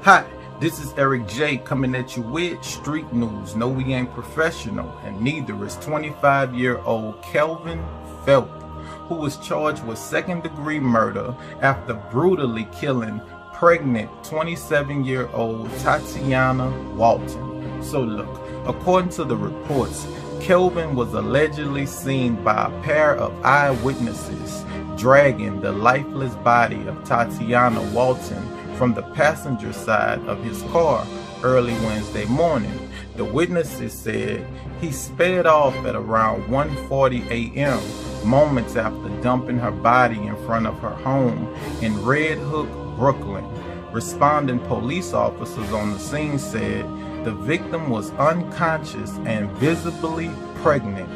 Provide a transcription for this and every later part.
Hi, this is Eric J coming at you with street news. No, we ain't professional, and neither is 25-year-old Kelvin Phelps, who was charged with second-degree murder after brutally killing pregnant 27-year-old Tatiana Walton. So look, according to the reports, Kelvin was allegedly seen by a pair of eyewitnesses dragging the lifeless body of Tatiana Walton from the passenger side of his car early Wednesday morning. The witnesses said he sped off at around 1:40 a.m., moments after dumping her body in front of her home in Red Hook, Brooklyn. Responding police officers on the scene said the victim was unconscious and visibly pregnant.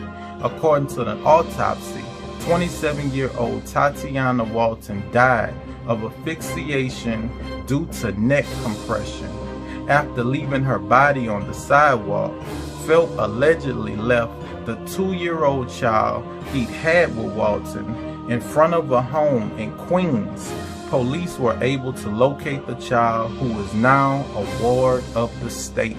According to the autopsy, 27-year-old Tatiana Walton died of asphyxiation due to neck compression. After leaving her body on the sidewalk, Phelps allegedly left the 2-year-old child he'd had with Walton in front of a home in Queens. Police were able to locate the child, who is now a ward of the state.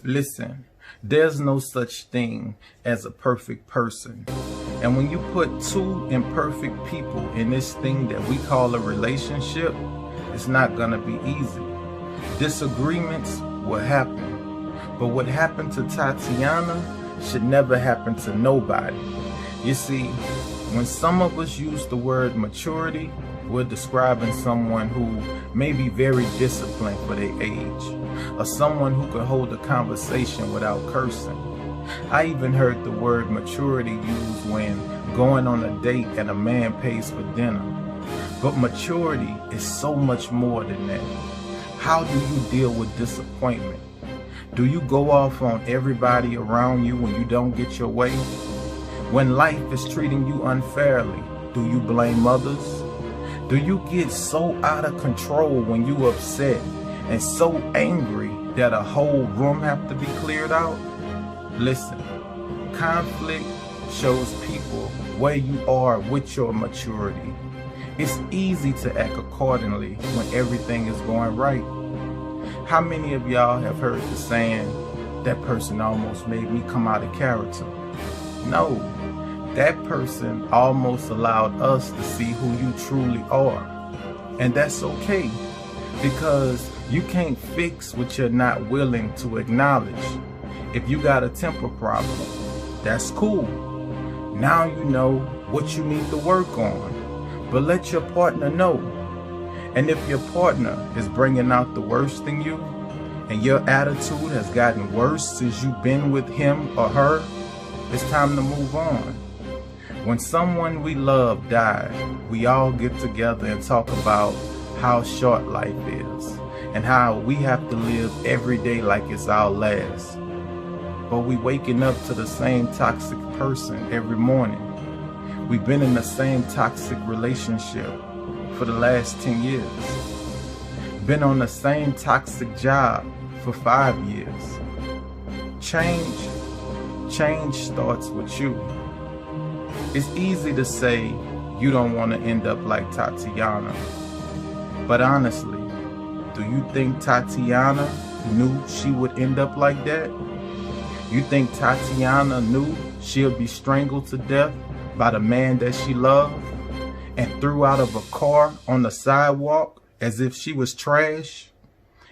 Listen, there's no such thing as a perfect person. And when you put two imperfect people in this thing that we call a relationship, it's not gonna be easy. Disagreements will happen. But what happened to Tatiana should never happen to nobody. You see, when some of us use the word maturity, we're describing someone who may be very disciplined for their age, or someone who can hold a conversation without cursing. I even heard the word maturity used when going on a date and a man pays for dinner. But maturity is so much more than that. How do you deal with disappointment? Do you go off on everybody around you when you don't get your way? When life is treating you unfairly, do you blame others? Do you get so out of control when you upset and so angry that a whole room have to be cleared out? Listen, conflict shows people where you are with your maturity. It's easy to act accordingly when everything is going right. How many of y'all have heard the saying, that person almost made me come out of character? No, that person almost allowed us to see who you truly are. And that's okay, because you can't fix what you're not willing to acknowledge. If you got a temper problem, that's cool. Now you know what you need to work on, but let your partner know. And if your partner is bringing out the worst in you, and your attitude has gotten worse since you've been with him or her, it's time to move on. When someone we love died, we all get together and talk about how short life is, and how we have to live every day like it's our last. But we waking up to the same toxic person every morning. We've been in the same toxic relationship for the last 10 years. Been on the same toxic job for 5 years. Change starts with you. It's easy to say you don't want to end up like Tatiana. But honestly, do you think Tatiana knew she would end up like that? You think Tatiana knew she'll be strangled to death by the man that she loved and threw out of a car on the sidewalk as if she was trash?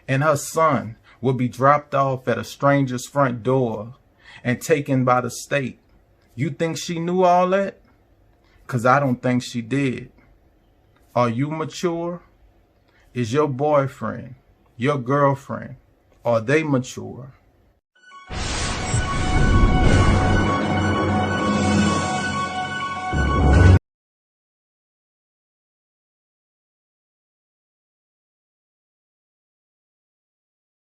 And her son would be dropped off at a stranger's front door and taken by the state. You think she knew all that? 'Cause I don't think she did. Are you mature? Is your boyfriend, your girlfriend, are they mature?